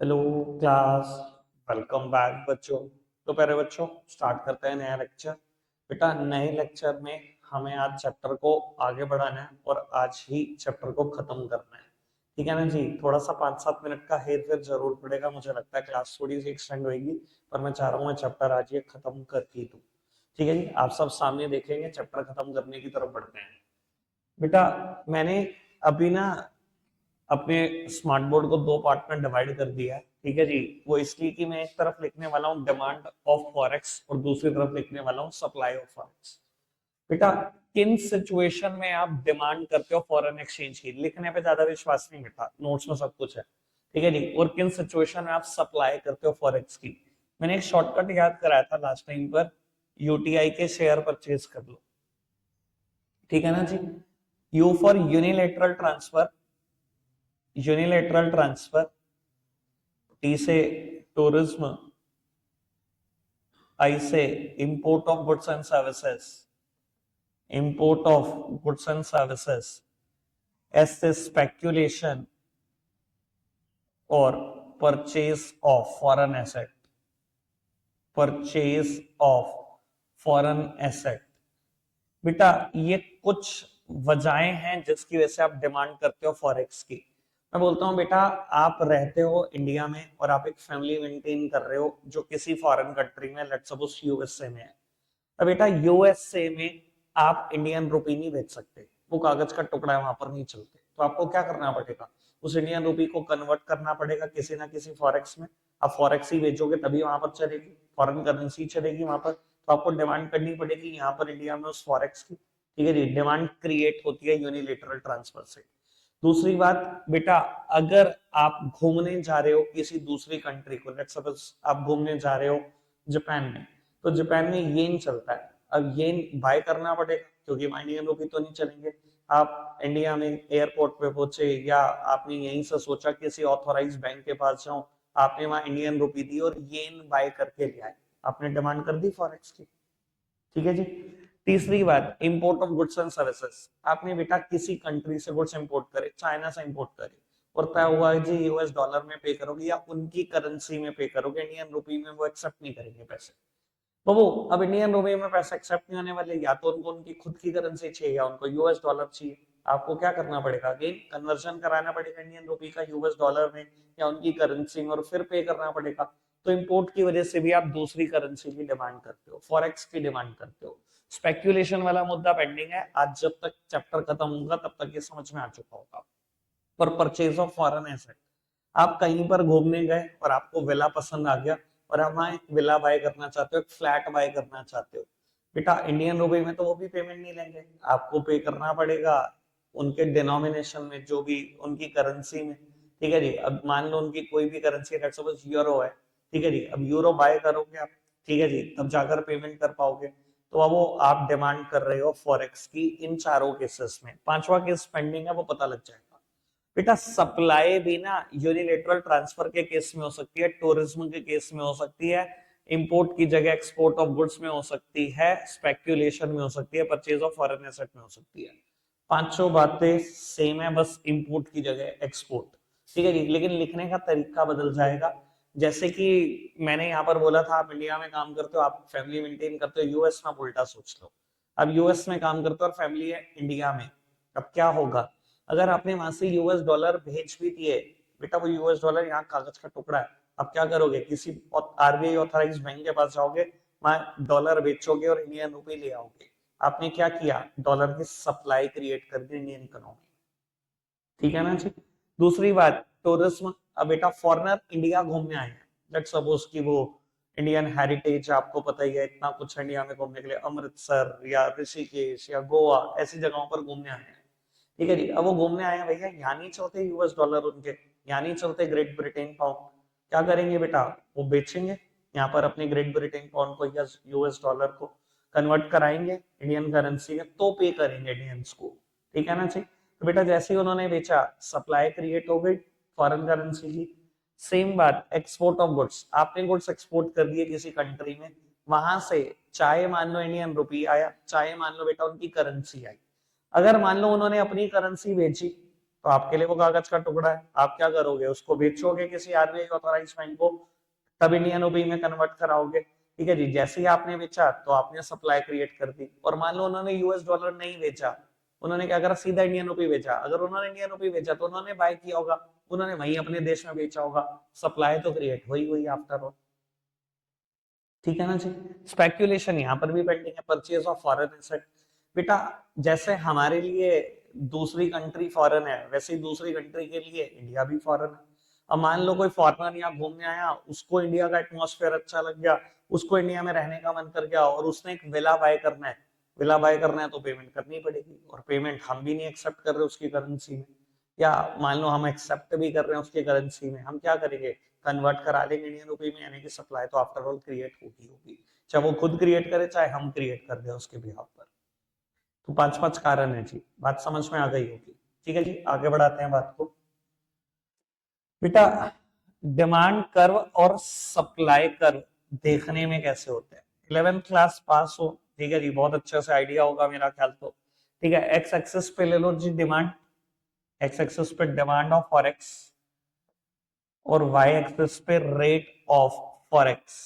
Hello class. Welcome back बच्चों। तो प्यारे बच्चों, स्टार्ट करते हैं नया लेक्चर। बेटा नए लेक्चर में हमें आज चैप्टर को आगे बढ़ाना है और आज ही चैप्टर को खत्म करना है। ठीक है ना जी। थोड़ा सा 5-7 मिनट का हेर फेर जरूर पड़ेगा, मुझे लगता है क्लास थोड़ी सी एक्सटेंड होगी, पर मैं चाह रहा हूँ मैं चैप्टर आज ये खत्म कर ही दूँ। ठीक है जी, आप सब सामने देखेंगे, चैप्टर खत्म करने की तरफ बढ़ते हैं। बेटा मैंने अभी ना अपने स्मार्ट बोर्ड को दो पार्ट में डिवाइड कर दिया है। ठीक है जी। वो इसलिए कि मैं एक तरफ लिखने वाला हूँ डिमांड ऑफ फॉरेक्स और दूसरी तरफ लिखने वाला हूँ सप्लाई ऑफ फॉरेक्स। बेटा किन सिचुएशन में आप डिमांड करते हो फॉरेन एक्सचेंज की, लिखने पे ज्यादा विश्वास नहीं बेटा, नोट्स में सब कुछ है। ठीक है जी। और किन सिचुएशन में आप सप्लाई करते हो फॉरेक्स की। मैंने एक शॉर्टकट याद कराया था लास्ट टाइम पर, यूटीआई के शेयर परचेज कर लो। ठीक है ना जी। U for unilateral transfer, unilateral transfer. T से टूरिज्म, आई से import of goods and services, import of goods and services. S से स्पेक्यूलेशन और purchase of foreign asset, purchase of foreign asset. बेटा ये कुछ वजहें हैं जिसकी वजह से आप डिमांड करते हो फॉरेक्स की। मैं बोलता हूँ बेटा, आप रहते हो इंडिया में और आप एक फैमिली मेंटेन कर रहे हो जो किसी फॉरेन कंट्री में, लेट्स सपोज यूएसए में है। अब बेटा यूएसए में आप इंडियन रुपी नहीं बेच सकते, वो कागज का टुकड़ा है, वहां पर नहीं चलते। तो आपको क्या करना पड़ेगा, उस इंडियन रुपी को कन्वर्ट करना पड़ेगा किसी ना किसी फॉरेक्स में। आप फॉरेक्स ही बेचोगे तभी वहां पर चलेगी, फॉरेन करेंसी चलेगी वहां पर। तो आपको डिमांड करनी पड़ेगी यहाँ पर इंडिया में उस फॉरेक्स की। ठीक है जी। डिमांड क्रिएट होती है यूनिलेटरल ट्रांसफर से। दूसरी बात बेटा, अगर आप घूमने जा रहे हो किसी दूसरी कंट्री को, लेट्स सपोज आप घूमने जा रहे हो जापान में, तो जापान में येन चलता है। अब येन बाय करना पड़ेगा क्योंकि वहां इंडियन रुपी तो नहीं चलेंगे। आप इंडिया में एयरपोर्ट पे पहुंचे या आपने यहीं से सोचा किसी ऑथोराइज बैंक के पास जाऊं, आपने वहां इंडियन रुपी दी और येन बाय करके ले आए, आपने डिमांड कर दी फॉरेक्स की। ठीक है जी। तीसरी बात, import of goods and services. आपने बेटा किसी कंट्री से गुड्स इंपोर्ट करे, चाइना से इंपोर्ट करे, और तय हुआ है जी यूएस डॉलर में पे करोगे या उनकी करेंसी में पे करोगे, इंडियन रुपी में वो एक्सेप्ट नहीं करेंगे पैसे। तो वो अब इंडियन रुपए में पैसा एक्सेप्ट नहीं होने वाले, या तो उनको उनकी खुद की करेंसी चाहिए या उनको यूएस डॉलर चाहिए। आपको क्या करना पड़ेगा, अगेन कन्वर्जन कराना पड़ेगा इंडियन रुपी का यूएस डॉलर में या उनकी करेंसी में, और फिर पे करना पड़ेगा। तो इंपोर्ट की वजह से भी आप दूसरी करेंसी की डिमांड करते हो, फॉरेक्स की डिमांड करते हो। स्पेक्यूलेशन वाला मुद्दा पेंडिंग है, आज जब तक चैप्टर खत्म होगा तब तक ये समझ में आ चुका होगा। पर परचेज ऑफ फॉरेन एसेट, आप कहीं पर घूमने गए और आपको विला पसंद आ गया और आप वहां एक विला बाय करना चाहते हो, एक फ्लैट बाय करना चाहते हो। बेटा इंडियन रुपए में तो वो भी पेमेंट नहीं लेंगे, आपको पे करना पड़ेगा उनके डिनोमिनेशन में, जो भी उनकी करेंसी में। ठीक है जी। अब मान लो उनकी कोई भी करेंसी, लेट्स सपोज यूरो है। ठीक है जी। अब यूरो बाय करोगे आप, ठीक है जी, तब जाकर पेमेंट कर पाओगे। तो अब वो आप डिमांड कर रहे हो फॉरेक्स की इन चारों केसेस में। पांचवा केस पेंडिंग है, वो पता लग जाएगा। बेटा सप्लाई भी ना यूनिलेटरल ट्रांसफर के केस में हो सकती है, टूरिज्म के केस में हो सकती है, इंपोर्ट की जगह एक्सपोर्ट ऑफ गुड्स में हो सकती है, स्पेक्यूलेशन में हो सकती है, परचेज ऑफ फॉरेन एसेट में हो सकती है। पांचों बातें सेम है, बस इंपोर्ट की जगह एक्सपोर्ट। ठीक है जी। लेकिन लिखने का तरीका बदल जाएगा। जैसे कि मैंने यहाँ पर बोला था आप इंडिया में काम करते हो, आप फैमिली मेंटेन करते हो, यूएस में आप उल्टा सोच लो। अब यूएस में काम करते हो और फैमिली है इंडिया में। अब क्या होगा, अगर आपने वहां से यूएस डॉलर भेज भी दिए, बेटा वो यूएस डॉलर यहाँ कागज का टुकड़ा है। अब क्या करोगे, किसी आरबीआई ऑथराइज बैंक के पास जाओगे, वहां डॉलर बेचोगे और इंडियन रुपए ले आओगे। आपने क्या किया, डॉलर की सप्लाई क्रिएट कर दी इंडियन इकोनॉमी। ठीक है ना जी। दूसरी बात, टूरिज्म। अब बेटा फॉरेनर इंडिया घूमने आए हैं, लेट्स सपोज कि वो इंडियन हेरिटेज, आपको पता ही है इतना कुछ इंडिया में घूमने के लिए, अमृतसर या ऋषिकेश या गोवा ऐसी जगहों पर घूमने आए हैं। ठीक है जी। अब वो घूमने आए हैं भैया, यहाँ नहीं चलते यूएस डॉलर उनके, यहाँ नहीं चलते ग्रेट ब्रिटेन पाउंड। क्या करेंगे बेटा, वो बेचेंगे यहाँ पर अपने ग्रेट ब्रिटेन पाउंड को या यूएस डॉलर को, कन्वर्ट कराएंगे इंडियन करेंसी में, तो पे करेंगे इंडियंस को। ठीक है ना जी। तो बेटा जैसे ही उन्होंने बेचा, सप्लाई क्रिएट हो गई फॉरेन करेंसी की। सेम बात एक्सपोर्ट ऑफ गुड्स, आपने गुड्स एक्सपोर्ट कर दिए किसी कंट्री में, वहां से चाहे मान लो इंडियन रुपी आया, चाहे मान लो बेटा उनकी करेंसी आई। अगर मान लो उन्होंने अपनी करेंसी बेची, तो आपके लिए वो कागज का टुकड़ा है, आप क्या करोगे, उसको बेचोगे किसी आरबीआई ऑथराइज्ड बैंक को, तब इंडियन रुपी में कन्वर्ट कराओगे। ठीक है जी, जैसे ही आपने बेचा तो आपने सप्लाई क्रिएट कर दी, और मान लो उन्होंने यूएस डॉलर नहीं बेचा, उन्होंने क्या करा, सीधा इंडियन रुपी बेचा। अगर उन्होंने इंडियन रुपी बेचा तो उन्होंने बाय किया होगा, उन्होंने वही अपने देश में बेचा होगा, सप्लाई तो क्रिएट हुई हुई आफ्टर ऑल। ठीक है ना जी। स्पेक्यूलेशन यहाँ पर भी पेंडिंग है, परचेज ऑफ फॉरेन एसेट। बेटा जैसे हमारे लिए दूसरी कंट्री फॉरेन है, वैसे ही दूसरी कंट्री के लिए इंडिया भी फॉरेन है। अब मान लो कोई फॉरेनर यहाँ घूमने आया, उसको इंडिया का एटमॉस्फेयर अच्छा लग गया, उसको इंडिया में रहने का मन कर गया, और उसने एक विला बाय करना है, विला बाय करना है तो पेमेंट करनी पड़ेगी, और पेमेंट हम भी नहीं एक्सेप्ट कर रहे उसकी करेंसी में, या मान लो हम एक्सेप्ट भी कर रहे हैं उसकी करेंसी में, हम क्या करेंगे, कन्वर्ट करा लेंगे इंडियन रुपी में, यानी कि सप्लाई तो आफ्टर ऑल क्रिएट होगी होगी, चाहे वो खुद क्रिएट करे चाहे हम क्रिएट कर दे उसके बिहाफ पर। तो पांच पांच कारण है जी, बात समझ में आ गई होगी। ठीक है जी, आगे बढ़ाते हैं बात को। बेटा डिमांड कर्व और सप्लाई कर्व देखने में कैसे होते हैं, 11th क्लास पास हो, ठीक है जी, बहुत अच्छे से आइडिया होगा मेरा ख्याल तो। ठीक है, एक्स एक्सिस पे ले लो जी डिमांड, एक्स एक्सिस पे डिमांड ऑफ फॉरेक्स, और वाई एक्सिस पे rate of forex.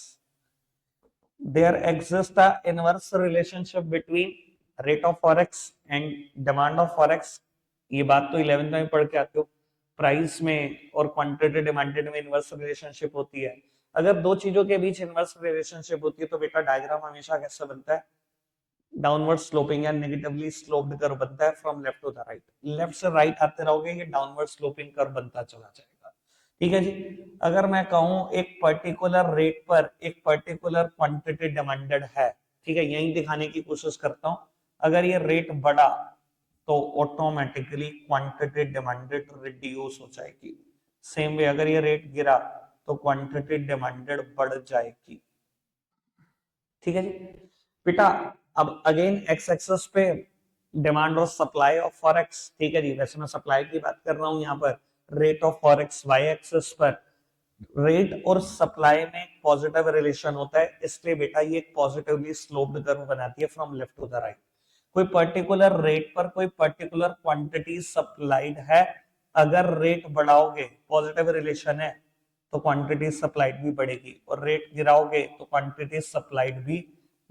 There exists a inverse relationship between rate of forex and demand of forex। ये बात तो 11th में पढ़ के आते हो, प्राइस में और क्वांटिटी डिमांडेड में इनवर्स रिलेशनशिप होती है। अगर दो चीजों के बीच इनवर्स रिलेशनशिप होती है तो बेटा डायग्राम हमेशा कैसे बनता है, डाउनवर्ड स्लोपिंग या नेगेटिवली स्लोप्ड कर्व बनता है from left to the right. Left से राइट आते रहोगे ये डाउनवर्ड स्लोपिंग कर्व बनता चला जाएगा। ठीक है जी। अगर मैं कहूं एक पर्टिकुलर रेट पर एक पर्टिकुलर क्वांटिटी डिमांडेड है, ठीक है, यही दिखाने की कोशिश करता हूं, अगर ये रेट बढ़ा तो ऑटोमेटिकली क्वांटिटी डिमांडेड रिड्यूस हो जाएगी। सेम वे अगर ये रेट गिरा तो क्वांटिटी डिमांडेड बढ़ जाएगी। ठीक है जी बेटा। अब अगेन एक्स एक्सेस पे डिमांड और सप्लाई ऑफ फॉरेक्स, ठीक है जी, वैसे मैं सप्लाई की बात कर रहा हूं यहाँ पर, rate of forex Y axis पर, रेट और सप्लाई में पॉजिटिव रिलेशन होता है, इसलिए बेटा ये एक पॉजिटिवली स्लोप्ड कर्व बनाती है from left to the right. कोई पर्टिकुलर रेट पर कोई पर्टिकुलर क्वांटिटी सप्लाइड है, अगर रेट बढ़ाओगे पॉजिटिव रिलेशन है तो क्वांटिटी सप्लाइड भी बढ़ेगी, और रेट गिराओगे तो क्वांटिटी सप्लाइड भी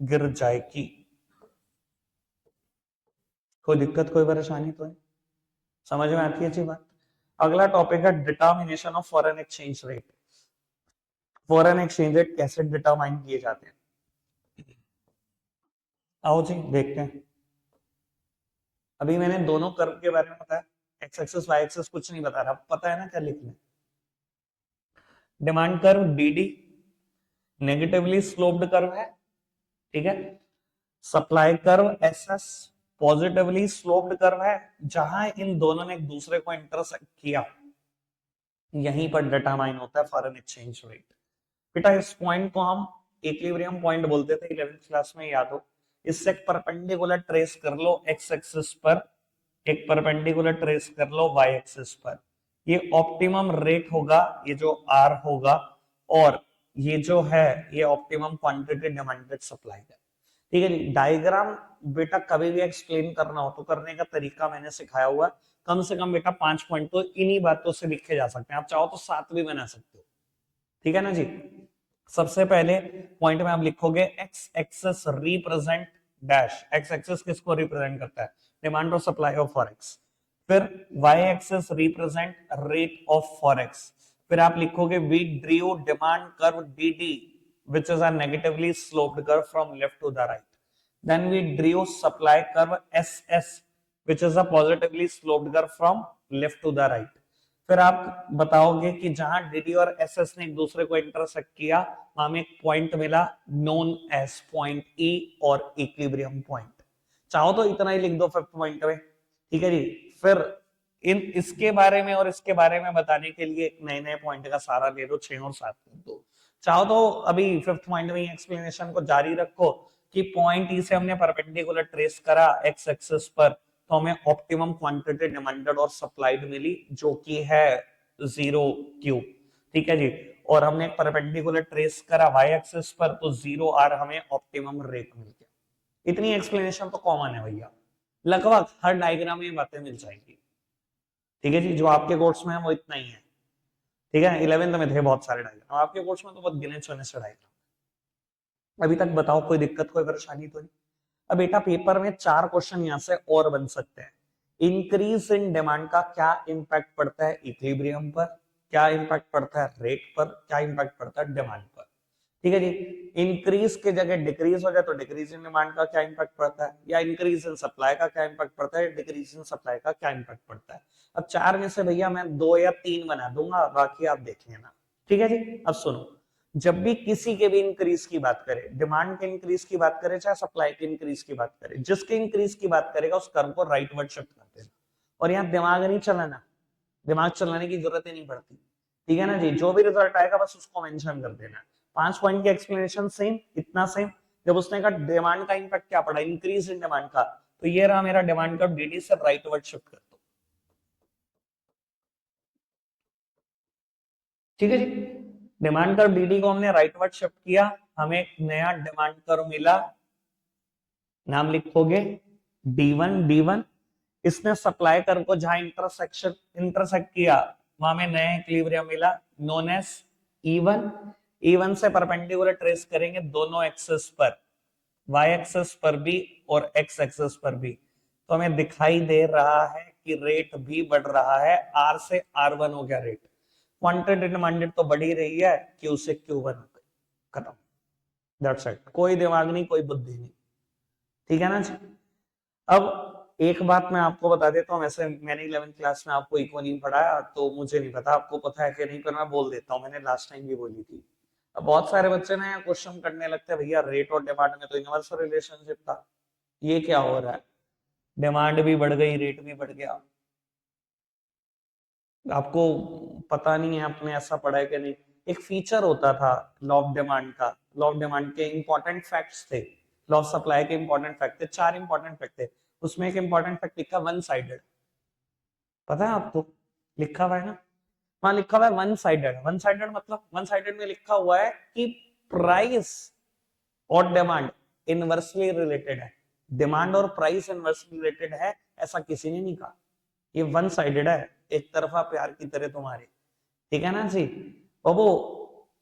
गिर जाएगी। कोई दिक्कत कोई परेशानी तो है, समझ में आती है अच्छी बात। अगला टॉपिक है determination of foreign exchange rate. Foreign exchange rate कैसे डिटरमाइन किए जाते हैं, आओ जी देखते हैं। अभी मैंने दोनों कर्व के बारे में बताया, एक्स एक्सिस वाई एक्सिस कुछ नहीं बता रहा, पता है ना क्या लिखना है। Demand curve DD negatively sloped curve है, ठीक है। Supply curve SS positively sloped curve है। जहां इन दोनों ने एक दूसरे को इंटरसेक्ट किया यहीं पर डिटरमाइन होता है फॉरेन एक्सचेंज रेट। बेटा इस पॉइंट को हम इक्विलिब्रियम पॉइंट बोलते थे 11th क्लास में, याद हो। इससे एक परपेंडिकुलर ट्रेस कर लो एक्स एक्सिस पर, एक परपेंडिकुलर ट्रेस कर लो वाई एक्सिस पर। ये ऑप्टिमम रेट होगा, ये जो आर होगा, और ये जो है ये ऑप्टिमम क्वांटिटी डिमांडेड सप्लाई है। ठीक है जी। डायग्राम बेटा कभी भी एक्सप्लेन करना हो तो करने का तरीका मैंने सिखाया हुआ है, कम से कम बेटा 5 पॉइंट तो इन्हीं बातों से लिखे जा सकते हैं, आप चाहो तो 7 भी बना सकते हो। ठीक है ना जी। सबसे पहले पॉइंट में आप लिखोगे X axis represent dash, X axis किसको रिप्रेजेंट करता है, डिमांड और सप्लाई ऑफ फॉरेक्स। फिर Y axis represent rate of forex. फिर आप लिखोगे we drew demand curve DD which is a negatively sloped curve from left to the right. Then we drew supply curve SS which is a positively sloped curve from left to the right. फिर आप बताओगे कि जहां DD और SS ने एक दूसरे को इंटरसेक्ट किया वहां में एक पॉइंट मिला नोन एज पॉइंट ई और इक्विलिब्रियम पॉइंट। चाहो तो इतना ही लिख दो फिफ्थ पॉइंट में, ठीक है जी। फिर इन इसके बारे में और इसके बारे में बताने के लिए एक नए नए पॉइंट का सारा ले लो, 6 और 7 कर दो। चाहो तो अभी फिफ्थ पॉइंट में एक्सप्लेनेशन को जारी रखो कि पॉइंट ई से हमने परपेंडिकुलर ट्रेस करा एक्स एक्सिस पर, तो हमें ऑप्टिमम क्वांटिटी डिमांडेड और सप्लाइड मिली जो कि है 0Q। ठीक है जी। और हमने परपेंडिकुलर ट्रेस करा वाई एक्सिस पर तो 0R हमें ऑप्टिमम रेट मिल गया। इतनी एक्सप्लेनेशन तो कॉमन है भैया, लगभग हर डायग्राम में बातें मिल जाएंगी। ठीक है जी, जो आपके कोर्स में है वो इतना ही है। ठीक है, 11th में थे बहुत सारे डायग्राम, आपके कोर्स में तो बहुत गिने चुने से डायग्राम। अभी तक बताओ कोई दिक्कत कोई परेशानी तो नहीं। अब बेटा पेपर में 4 क्वेश्चन यहाँ से और बन सकते हैं। इंक्रीज इन डिमांड का क्या इंपैक्ट पड़ता है इक्विलिब्रियम पर, क्या इंपैक्ट पड़ता है रेट पर, क्या इंपैक्ट पड़ता है डिमांड पर। ठीक है जी, इंक्रीज के जगह डिक्रीज हो जाए तो डिक्रीज इन डिमांड का क्या इंपैक्ट पड़ता है, या इंक्रीज इन सप्लाई का क्या इंपैक्ट पड़ता है, डिक्रीज इन सप्लाई का क्या इंपैक्ट पड़ता है। अब 4 में से भैया मैं 2 या 3 बना दूंगा, बाकी आप देख लेना। ठीक है जी, अब सुनो, जब भी किसी के भी इंक्रीज की बात करें, डिमांड के इंक्रीज की बात करें चाहे सप्लाई के इंक्रीज की बात करें, जिसके इंक्रीज की बात करेगा उस कर्व को राइट वर्ड शिफ्ट कर देना। और यहाँ दिमाग नहीं चलाना, दिमाग चलाने की जरूरत ही नहीं पड़ती। ठीक है ना जी, जो भी रिजल्ट आएगा बस उसको मेंशन कर देना। 5 पॉइंट की एक्सप्लेनेशन सेम, इतना सेम। जब उसने कहा डिमांड का इंपैक्ट क्या पड़ा, इंक्रीज इन डिमांड का, तो ये रहा मेरा डिमांड का, डीडी से राइट वर्ड शिफ्ट कर दो। ठीक है जी, डिमांड कर्व डीडी को हमने राइट वर्ड शिफ्ट किया, हमें एक नया डिमांड कर्व मिला, नाम लिखोगे D1 इसने सप्लाई कर्व को जहां इंटरसेक्ट किया वहां में नया इक्विलिब्रियम मिला, नोन एज E1 से परपेंडिकुलर ट्रेस करेंगे दोनों एक्सेस पर, y एक्सेस पर भी और x एक्सेस पर भी, तो हमें दिखाई दे रहा है कि रेट भी बढ़ रहा है, R से R1 हो गया रेट, क्वांटिटी डिमांडेड तो बढ़ ही रही है, Q से Q1 हो गई, खत्म, दैट्स इट। कोई दिमाग नहीं, कोई बुद्धि नहीं। ठीक है ना जी। अब एक बात मैं आपको बता देता हूँ, वैसे मैंने 11th क्लास में आपको इको नहीं पढ़ाया तो मुझे नहीं पता आपको पता है कि नहीं, पर मैं बोल देता हूँ, मैंने लास्ट टाइम भी बोली थी। अब बहुत सारे बच्चे ना क्वेश्चन करने लगते हैं, भैया रेट और डिमांड में तो इनवर्स रिलेशनशिप था, ये क्या हो रहा है, डिमांड भी बढ़ गई रेट भी बढ़ गया। आपको पता नहीं है आपने ऐसा पढ़ा है कि नहीं, एक फीचर होता था लॉ ऑफ डिमांड का, लॉ ऑफ डिमांड के इंपॉर्टेंट फैक्ट्स थे, लॉ ऑफ सप्लाई के इंपॉर्टेंट फैक्ट थे, 4 इंपॉर्टेंट फैक्ट थे, उसमें एक इंपॉर्टेंट फैक्ट लिखा वन साइडेड, पता है आपको, लिखा हुआ है ना, वहां लिखा हुआ है वन साइडेड। वन साइडेड मतलब, वन साइडेड में लिखा हुआ है कि प्राइस और डिमांड इनवर्सली रिलेटेड है, डिमांड और प्राइस इनवर्सली रिलेटेड है, ऐसा किसी ने नहीं कहा, ये वन साइडेड है, एक तरफा प्यार की तरह तुम्हारे। ठीक है ना जी, और वो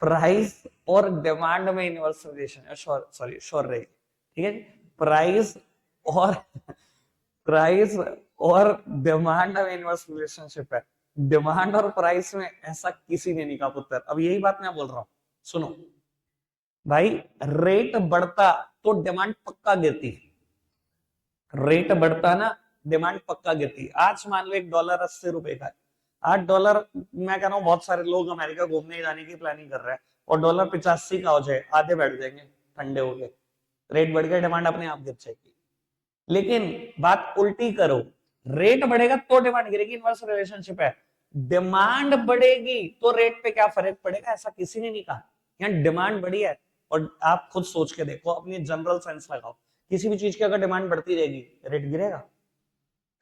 प्राइस और डिमांड में इनवर्स रिलेशन है, सॉरी श्योर रही, ठीक है जी, प्राइस और प्राइस और डिमांड में इनवर्स रिलेशनशिप है, डिमांड और प्राइस में ऐसा किसी ने नहीं कहा पुत्र। अब यही बात मैं बोल रहा हूं, सुनो भाई, रेट बढ़ता तो डिमांड पक्का गिरती, रेट बढ़ता ना डिमांड पक्का गिरती। आज मान लो $1 ₹80 का है, $8, मैं कह रहा हूँ बहुत सारे लोग अमेरिका घूमने जाने की प्लानिंग कर रहे हैं, और $85 का हो जाए, आधे बैठ जाएंगे ठंडे हो गए, रेट बढ़ गया, डिमांड अपने आप गिर जाएगी। लेकिन बात उल्टी करो, रेट बढ़ेगा तो डिमांड गिरेगी, इनवर्स रिलेशनशिप है, डिमांड बढ़ेगी तो रेट पे क्या फर्क पड़ेगा, ऐसा किसी ने नहीं कहा। यहाँ डिमांड बढ़ी है, और आप खुद सोच के देखो, अपनी जनरल सेंस लगाओ, किसी भी चीज की अगर डिमांड बढ़ती रहेगी रेट गिरेगा,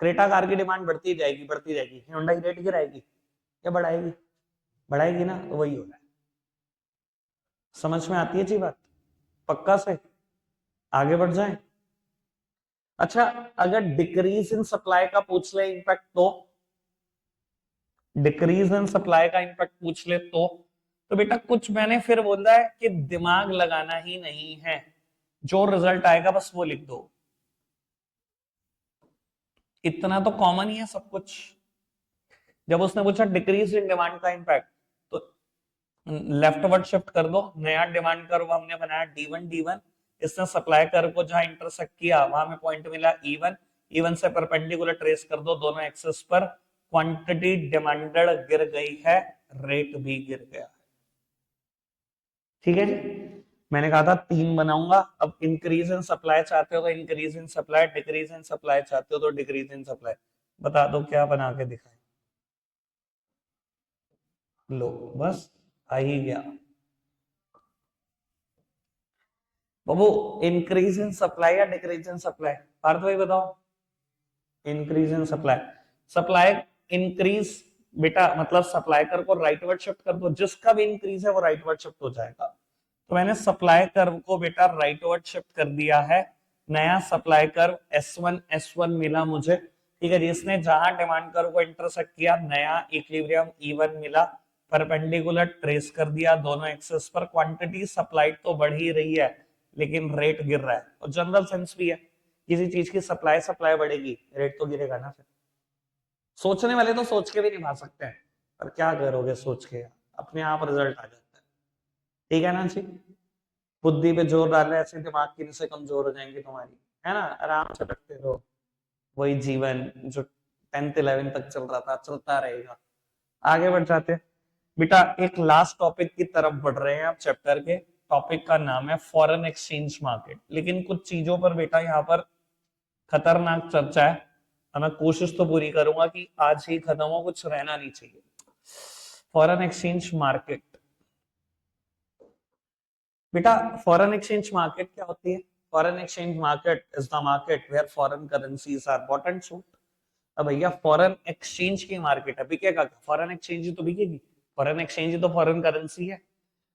क्रेटा कार की डिमांड बढ़ती जाएगी बढ़ती जाएगी, हुंडई रेट गिराएगी या बढ़ाएगी, बढ़ाएगी ना, तो वही हो रहा है। समझ में आती है जी बात, पक्का से आगे बढ़ जाए। अच्छा, अगर डिक्रीज इन सप्लाई का पूछ ले इंपैक्ट, तो डिक्रीज इन सप्लाई का इंपैक्ट पूछ ले तो बेटा कुछ मैंने फिर बोला है कि दिमाग लगाना ही नहीं है, जो रिजल्ट आएगा बस वो लिख दो, इतना तो कॉमन ही है सब कुछ। जब उसने पूछा डिक्रीज इन डिमांड का इंपैक्ट, तो लेफ्ट वर्ड शिफ्ट कर दो, नया डिमांड कर्व हमने बनाया D1, इसने सप्लाई कर्व को जहां इंटरसेक्ट किया वहां में पॉइंट मिला E1 से परपेंडिकुलर ट्रेस कर दो दोनों एक्सेस पर, क्वांटिटी डिमांडेड गिर गई है, रेट भी गिर गया है। ठीक है जी, मैंने कहा था 3 बनाऊंगा। अब इंक्रीज इन सप्लाई चाहते हो तो increase in supply, decrease in supply चाहते हो तो डिक्रीज इन सप्लाई, बता दो क्या बना के दिखाए, लो बस आ ही गया बाबू, इंक्रीज इन सप्लाई या डिक्रीज इन सप्लाई, पार्थ भाई बताओ, increase in supply, supply increase बेटा मतलब सप्लाई कर्व को राइट वर्ड शिफ्ट कर दो, जिसका भी इंक्रीज है वो राइट वर्ड शिफ्ट हो जाएगा, तो मैंने सप्लाई कर्व को बेटा राइट वर्ड शिफ्ट कर दिया है, नया सप्लाई कर्व S1 मिला मुझे, ठीक है जी, इसने जहां डिमांड कर्व को इंटरसेक्ट किया, नया इक्विलिब्रियम E1 मिला, परपेंडिकुलर ट्रेस कर दिया दोनों एक्सेस पर, क्वांटिटी सप्लाई तो बढ़ ही रही है लेकिन रेट गिर रहा है। और जनरल सेंस भी है, किसी चीज की सप्लाई सप्लाई बढ़ेगी, रेट तो गिरेगा ना। फिर सोचने वाले तो सोच के भी निभा सकते हैं, पर क्या करोगे सोच के, अपने आप रिजल्ट आ जाता है। ठीक है ना जी, बुद्धि पे जोर डालने ऐसे दिमाग की से कमजोर हो जाएंगी तुम्हारी, है ना। आराम से रखते रहो, वही जीवन जो 10th 11th तक चल रहा था चलता रहेगा। आगे बढ़ जाते हैं बेटा, एक लास्ट टॉपिक की तरफ बढ़ रहे हैं आप चैप्टर के। टॉपिक का नाम है फॉरेन एक्सचेंज मार्केट। लेकिन कुछ चीजों पर बेटा यहाँ पर खतरनाक चर्चा है, और मैं कोशिश तो पूरी करूंगा कि आज ही खत्म हो, कुछ रहना नहीं चाहिए। फॉरेन एक्सचेंज मार्केट बेटा, फॉरेन एक्सचेंज मार्केट क्या होती है? Foreign exchange market is the market where foreign currencies are bought and sold. अब भैया फॉरेन एक्सचेंज की मार्केट है, बिकेगा क्या? फॉरेन एक्सचेंज ही तो बिकेगी, फॉरेन एक्सचेंज ही तो फॉरेन करेंसी है।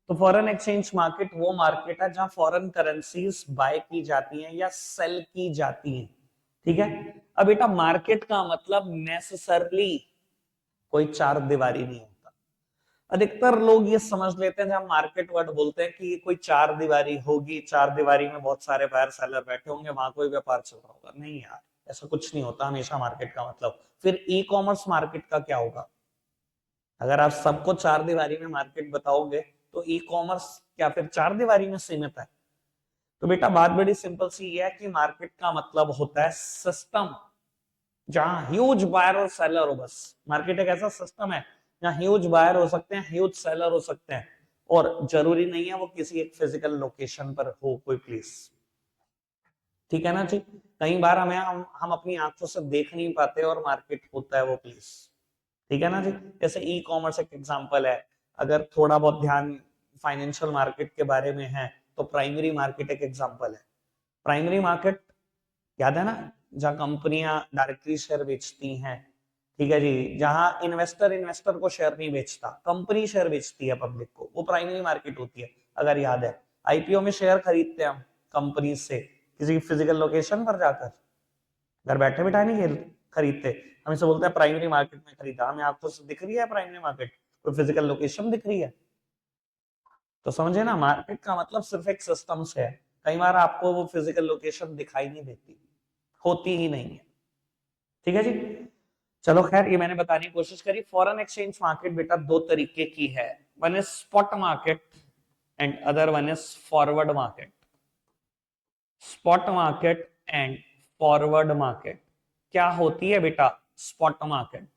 तो फॉरेन एक्सचेंज मार्केट वो मार्केट है जहां फॉरेन करेंसीज बाय की जाती हैं या सेल की जाती हैं। ठीक है। अब बेटा मार्केट का मतलब नेसेसरली कोई चार दीवारी नहीं होता। अधिकतर लोग ये समझ लेते हैं, जब मार्केट वर्ड बोलते हैं कि ये कोई चार दीवारी होगी, चार दीवारी में बहुत सारे बायर सेलर बैठे होंगे, वहां कोई व्यापार चल रहा होगा। नहीं यार, ऐसा कुछ नहीं होता हमेशा मार्केट का मतलब। फिर ई कॉमर्स मार्केट का क्या होगा? अगर आप सबको चार दीवारी में मार्केट बताओगे तो ई कॉमर्स क्या फिर चार दीवारी में सीमित है? तो बेटा बात बड़ी सिंपल सी है कि मार्केट का मतलब होता है सिस्टम जहां ह्यूज बायर और सेलर हो। बस मार्केट एक ऐसा सिस्टम है जहां ह्यूज बायर हो सकते हैं, ह्यूज सेलर हो सकते हैं, और जरूरी नहीं है वो किसी एक फिजिकल लोकेशन पर हो कोई प्लेस। ठीक है ना जी। कई बार हम अपनी आंखों से देख नहीं पाते और मार्केट होता है वो प्लेस। ठीक है ना जी। जैसे ई कॉमर्स एक एग्जांपल है। अगर थोड़ा बहुत ध्यान फाइनेंशियल मार्केट के बारे में है तो प्राइमरी मार्केट एक एग्जांपल है। प्राइमरी मार्केट याद है ना, जहां कंपनियां डायरेक्टली शेयर बेचती हैं। ठीक है जी, जहां इन्वेस्टर इन्वेस्टर को शेयर नहीं बेचता, कंपनी शेयर बेचती है पब्लिक को, वो प्राइमरी मार्केट होती है। अगर याद है, आईपीओ में शेयर खरीदते हैं हम कंपनी से किसी फिजिकल लोकेशन पर जाकर, घर बैठे बिठाए नहीं खरीदते। हम इसे बोलते हैं प्राइमरी मार्केट में खरीदा। हमें आपको दिख रही है प्राइमरी मार्केट, कोई फिजिकल लोकेशन दिख रही है? तो समझे ना, मार्केट का मतलब सिर्फ एक सिस्टम से है। कई बार आपको वो फिजिकल लोकेशन दिखाई नहीं देती, होती ही नहीं है। ठीक है जी। चलो खैर, ये मैंने बताने की कोशिश करी। फॉरेन एक्सचेंज मार्केट बेटा दो तरीके की है, one is spot market and other one is forward market. Spot market and forward market क्या होती है बेटा? स्पॉट मार्केट,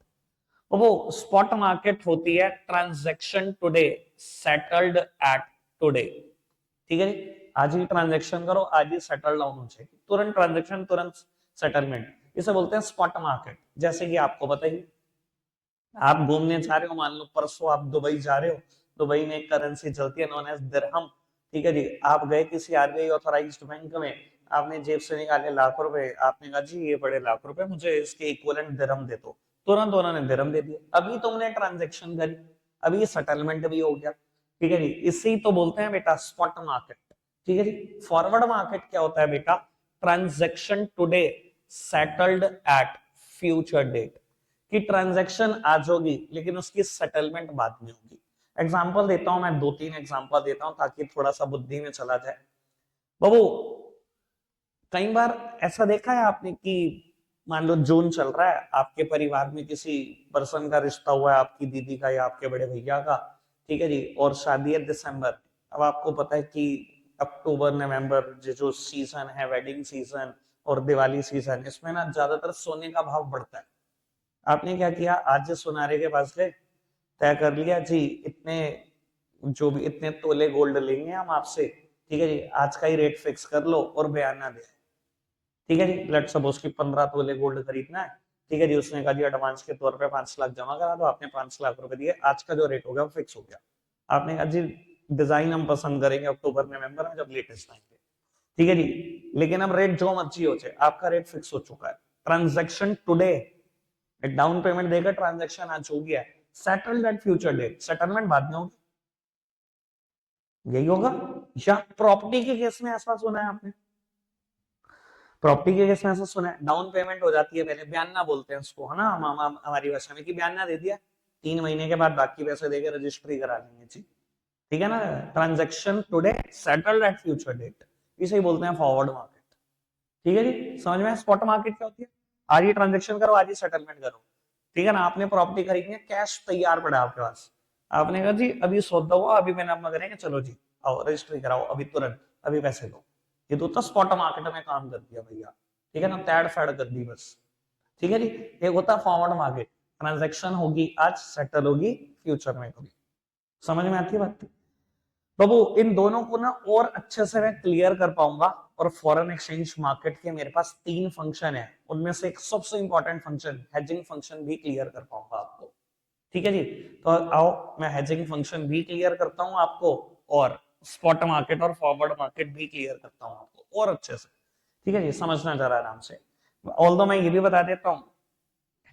वो स्पॉट मार्केट होती है transaction today settled eight today. ठीक है जी, आज ही ट्रांजैक्शन करो, आज ही सेटल डाउन हो जाएगी, तुरंत ट्रांजैक्शन तुरंत सेटलमेंट, इसे बोलते हैं स्पॉट मार्केट। जैसे कि आपको बताइए, आप घूमने जा रहे हो, मान लो परसों आप दुबई जा रहे हो, दुबई में एक करेंसी चलती है नॉन एज दिरहम। ठीक है जी, आप गए किसी आरबीआई ऑथराइज्ड बैंक में, आपने जेब से निकाले लाख रुपए, आपने कहा जी ये बड़े लाख रुपए, मुझे इसके इक्विवेलेंट दिरहम दे दो। तुरंत उन्होंने दिरहम दे दिया, अभी तुमने ट्रांजेक्शन करी, अभी सेटलमेंट भी हो गया। ठीक है जी, इसी तो बोलते हैं बेटा स्पॉट मार्केट। ठीक है जी। फॉरवर्ड मार्केट क्या होता है बेटा? Transaction today settled at future date, कि ट्रांजैक्शन आज होगी लेकिन उसकी सेटलमेंट बाद में होगी। एग्जांपल देता हूं, मैं दो तीन एग्जांपल देता हूं ताकि थोड़ा सा बुद्धि में चला जाए। बाबू कई बार ऐसा देखा है आपने कि मान लो जून चल रहा है, आपके परिवार में किसी पर्सन का रिश्ता हुआ है, आपकी दीदी का या आपके बड़े भैया का। ठीक है जी, और शादी है दिसंबर। अब आपको पता है कि अक्टूबर नवंबर जो सीजन है, वेडिंग सीजन और दिवाली सीजन, इसमें ना ज्यादातर सोने का भाव बढ़ता है। आपने क्या किया, आज सुनारे के पास गए, तय कर लिया जी इतने, जो भी इतने तोले गोल्ड लेंगे हम आपसे। ठीक है जी, आज का ही रेट फिक्स कर लो और बयाना दे। ठीक है जी, लेट्स सपोज कि 15 तोले गोल्ड खरीदना है। ठीक है जी, उसने कहा जी एडवांस के तौर पे 5 लाख जमा करा दो, आपने 5 लाख रुपए दिए, आज का जो रेट हो गया वो फिक्स हो गया। आपने कहा जी डिजाइन हम पसंद करेंगे अक्टूबर नवंबर में जब लेटेस्ट आएंगे। ठीक है जी, लेकिन अब रेट जो मर्जी हो जाए, आपका रेट फिक्स हो चुका है। ट्रांजेक्शन टुडे, डाउन पेमेंट देकर ट्रांजेक्शन आज हो गया है, settled at future date, settlement बाद में होगी। यही होगा, या प्रॉपर्टी के केस में ऐसा सुना है आपने? प्रॉपर्टी के केस में ऐसा सुना है, डाउन पेमेंट हो जाती है पहले, बयाना बोलते हैं उसको, है ना हमारी भाषा में, कि बयाना दे दिया, 3 महीने के बाद बाकी पैसे देके रजिस्ट्री करा लेंगे जी, ठीक है ना। Transaction today settled at future date, इसे ही बोलते हैं फॉरवर्ड मार्केट। ठीक है जी, समझ में। स्पॉट मार्केट क्या होती है, आज ही ट्रांजेक्शन करो, आज ही सेटलमेंट करो, ठीक है ना। आपने प्रॉपर्टी खरीदनी है, कैश तैयार पड़ा आपके पास, आपने कहा जी अभी सौदा हुआ, अभी मैंने अपना करेंगे, चलो जी आओ रजिस्ट्री कराओ, अभी तुरंत, अभी पैसे दो। ये तो स्पॉट मार्केट में काम कर दिया भैया, ठीक है ना, तैड़ फैड़ कर दी बस। ठीक है जी, एक होता है फॉरवर्ड मार्केट, ट्रांजेक्शन होगी आज, सेटल होगी फ्यूचर में कभी। समझ में आती है बात। बाबू इन दोनों को ना और अच्छे से मैं क्लियर कर पाऊंगा, और फॉरेन एक्सचेंज मार्केट के मेरे पास 3 फंक्शन है, उनमें से एक सबसे इंपॉर्टेंट फंक्शन हेजिंग फंक्शन भी क्लियर कर पाऊंगा आपको। ठीक है जी, तो आओ मैं हेजिंग फंक्शन भी क्लियर करता हूं आपको, और स्पॉट मार्केट और फॉरवर्ड मार्केट भी क्लियर करता हूं आपको और अच्छे से। ठीक है जी, समझना जरा आराम से। ऑल्दो मैं ये भी बता देता हूं,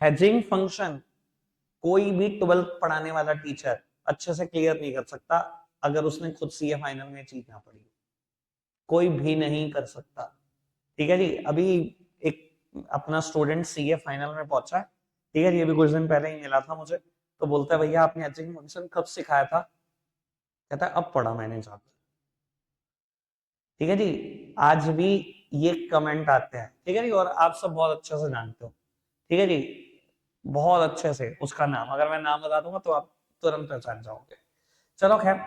हेजिंग फंक्शन कोई भी 12th पढ़ाने वाला टीचर अच्छे से क्लियर नहीं कर सकता अगर उसने खुद सीए फाइनल में चीज ना पढ़ी, कोई भी नहीं कर सकता। ठीक है जी, अभी एक अपना स्टूडेंट सीए फाइनल में पहुंचा है, ठीक है जी, अभी कुछ दिन पहले ही मिला था मुझे, तो बोलता है भैया आपने हेजिंग फंक्शन कब सिखाया था, कहता है अब पढ़ा मैंने जाकर। ठीक है जी, आज भी ये कमेंट आते हैं, ठीक है जी, और आप सब बहुत अच्छे से जानते हो। ठीक है जी, बहुत अच्छे से उसका नाम, अगर मैं नाम बता दूंगा तो आप तुरंत पहचान जाओगे। चलो खैर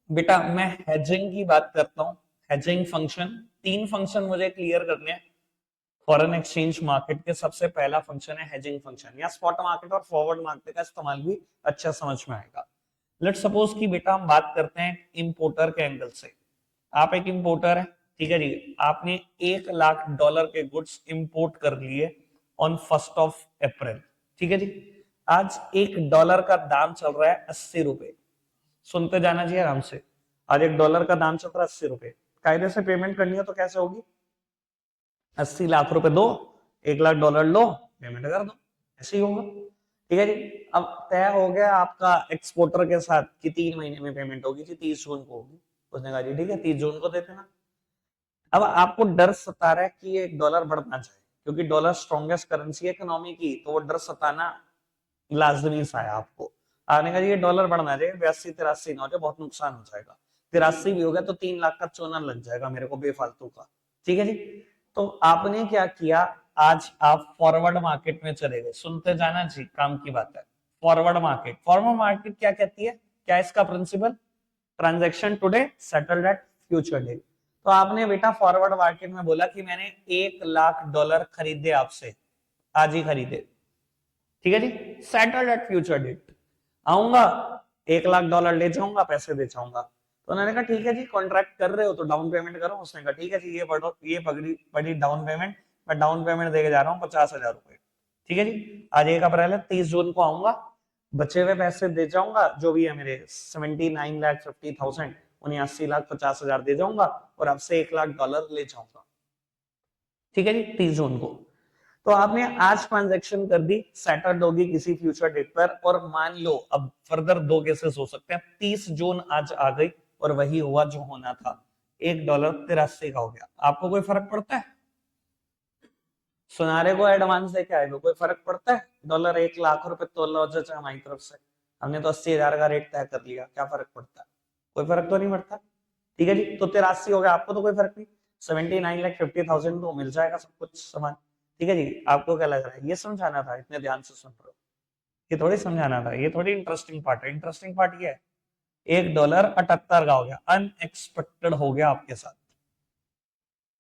बेटा, मैं हेजिंग की बात करता हूँ। हेजिंग फंक्शन, 3 फंक्शन मुझे क्लियर करने हैं फॉरेन एक्सचेंज मार्केट के। सबसे पहला फंक्शन है हेजिंग फंक्शन, या स्पॉट मार्केट और फॉरवर्ड मार्केट का इस्तेमाल भी अच्छा समझ में आएगा। लेट सपोज कि बेटा हम बात करते हैं इंपोर्टर के एंगल से। आप एक इंपोर्टर है, ठीक है जी, आपने $1,00,000 के गुड्स इंपोर्ट कर लिए ऑन 1 अप्रैल। ठीक है जी, आज $1 का दाम चल रहा है 80 रुपए। सुनते जाना चाहिए आराम से। आज $1 का दाम चल रहा है 80 रुपए। कायदे से पेमेंट करनी है तो कैसे होगी, 80 लाख रुपए दो, $1,00,000 लो, पेमेंट कर दो, ऐसे ही होगा। ठीक है जी, अब तय हो गया आपका एक्सपोर्टर के साथ कि 3 महीने में पेमेंट होगी जी, 30 जून को होगी। उसने कहा जी ठीक है 30 जून को दे देना। अब आपको डर सता रहा है कि $1 बढ़ ना जाए, क्योंकि डॉलर स्ट्रॉन्गेस्ट करेंसी है इकोनॉमी की, तो वो डर सताना लाजमी सा है आपको। आपने कहा ये डॉलर बढ़ना चाहिए, 82-83 ना हो जाए, बहुत नुकसान हो जाएगा। 83 भी हो गया तो 3 लाख का चोना लग जाएगा मेरे को बेफालतू का। ठीक है जी, तो आपने क्या किया, आज आप फॉरवर्ड मार्केट में चले गए। सुनते जाना जी, काम की बात है। फॉरवर्ड मार्केट, फॉरवर्ड मार्केट क्या कहती है, क्या इसका principal, transaction today settled at future day. तो आपने बेटा फॉरवर्ड मार्केट में बोला कि मैंने $1,00,000 खरीदे आपसे, आज ही खरीदे। ठीक है जी, सेटल्ड एट फ्यूचर डेट। आऊंगा, $1,00,000 ले जाऊंगा, पैसे दे जाऊंगा। तो उन्होंने कहा ठीक है जी, कॉन्ट्रैक्ट कर रहे हो तो डाउन पेमेंट करो। उसने कहा ठीक है जी, ये पढ़ो, ये पकड़ी पड़ी डाउन पेमेंट, मैं डाउन पेमेंट देके जा रहा हूँ $50,000। ठीक है जी, आज 1 अप्रैल है, 30 जून को आऊंगा, बचे हुए पैसे दे जाऊंगा, जो भी है मेरे 79,50,000, 79,50,000 दे जाऊंगा, और आपसे $1,00,000 ले जाऊंगा। ठीक है जी, 30 जून को। तो आपने आज ट्रांजैक्शन कर दी, सेटल्ड होगी किसी फ्यूचर डेट पर, और मान लो अब फर्दर 2 केसेस हो सकते हैं। 30 जून आज आ गई और वही हुआ जो होना था, $1 83 का हो गया। आपको कोई फर्क पड़ता है, सुनारे को एडवांस दे के आए हो, कोई फर्क पड़ता है, डॉलर $1,00,000 तोला हो जाए हमारी तरफ से, हमने तो 80,000 का रेट तय कर लिया, क्या फर्क पड़ता है, कोई फर्क तो नहीं पड़ता। ठीक है जी, तो 83 हो गया, आपको तो कोई फर्क नहीं, 79,50,000 तो मिल जाएगा सब कुछ सामान। ठीक है जी, आपको क्या लग रहा है, ये समझाना था, इतने ध्यान से सुन रहे हो, ये थोड़ी समझाना था, ये थोड़ी इंटरेस्टिंग पार्ट है। इंटरेस्टिंग पार्ट ये है, $1 78 का हो गया, अनएक्सपेक्टेड हो गया आपके साथ।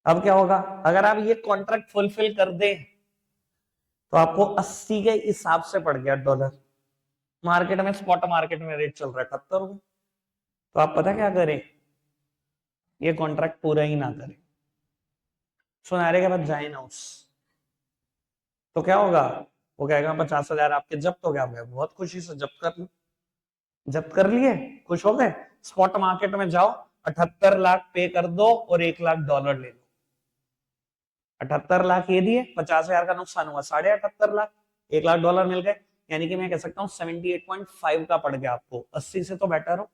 अब क्या होगा, अगर आप ये कॉन्ट्रैक्ट फुलफिल कर दे तो आपको 80 के हिसाब से पड़ गया डॉलर, मार्केट में स्पॉट मार्केट में रेट चल रहा है 78 रुपए। तो आप पता क्या करें, ये कॉन्ट्रैक्ट पूरा ही ना करें, सुनारे के बाद जाए ना उस, तो क्या होगा, वो कहेगा 50,000 आपके जब्त हो गया, बहुत खुशी से जब्त कर ली, जब्त कर लिए, खुश हो गए। स्पॉट मार्केट में जाओ, 78 लाख पे कर दो और $1,00,000 ले लो। 78 लाख ये दिए, 50,000 का नुकसान हुआ, 78.5 लाख, $1,00,000 मिल गए। यानी कि मैं कह सकता हूँ 78.5 का पड़ गया आपको, 80 से तो बेटर हो,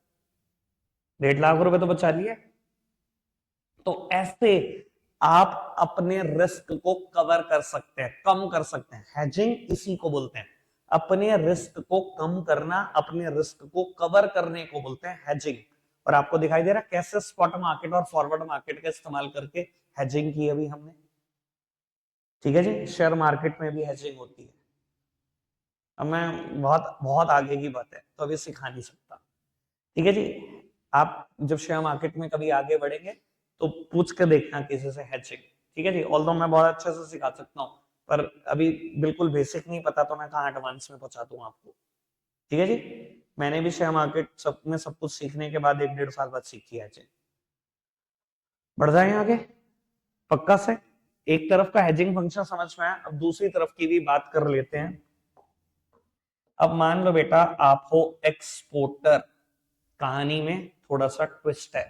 $1.5 लाख तो बचा लिए। तो ऐसे आप अपने रिस्क को कवर कर सकते हैं, कम कर सकते हैं। हेजिंग इसी को बोलते हैं, अपने रिस्क को कम करना, अपने रिस्क को कवर करने को बोलते हैं हेजिंग। और आपको दिखाई दे रहा है कैसे स्पॉट मार्केट और फॉरवर्ड मार्केट का इस्तेमाल करके हेजिंग की अभी हमने। ठीक है जी, शेयर मार्केट में भी हेजिंग होती है। अब मैं बहुत बहुत आगे की बात है तो अभी सिखा नहीं सकता। ठीक है जी, आप जब शेयर मार्केट में कभी आगे बढ़ेंगे तो पूछ के देखना किसी से हेजिंग। ठीक है जी, ऑल्दो मैं बहुत अच्छे से सिखा सकता हूँ, पर अभी बिल्कुल बेसिक नहीं पता तो मैं कहाँ एडवांस में पहुंचा दूँ आपको। ठीक है जी, मैंने भी शेयर मार्केट सब में सब कुछ सीखने के बाद 1-1.5 साल बाद सीखी है हेजिंग। बढ़ जाए आगे पक्का से। एक तरफ का हेजिंग फंक्शन समझ में आया, अब दूसरी तरफ की भी बात कर लेते हैं। अब मान लो बेटा आप हो एक्सपोर्टर, कहानी में थोड़ा सा ट्विस्ट है।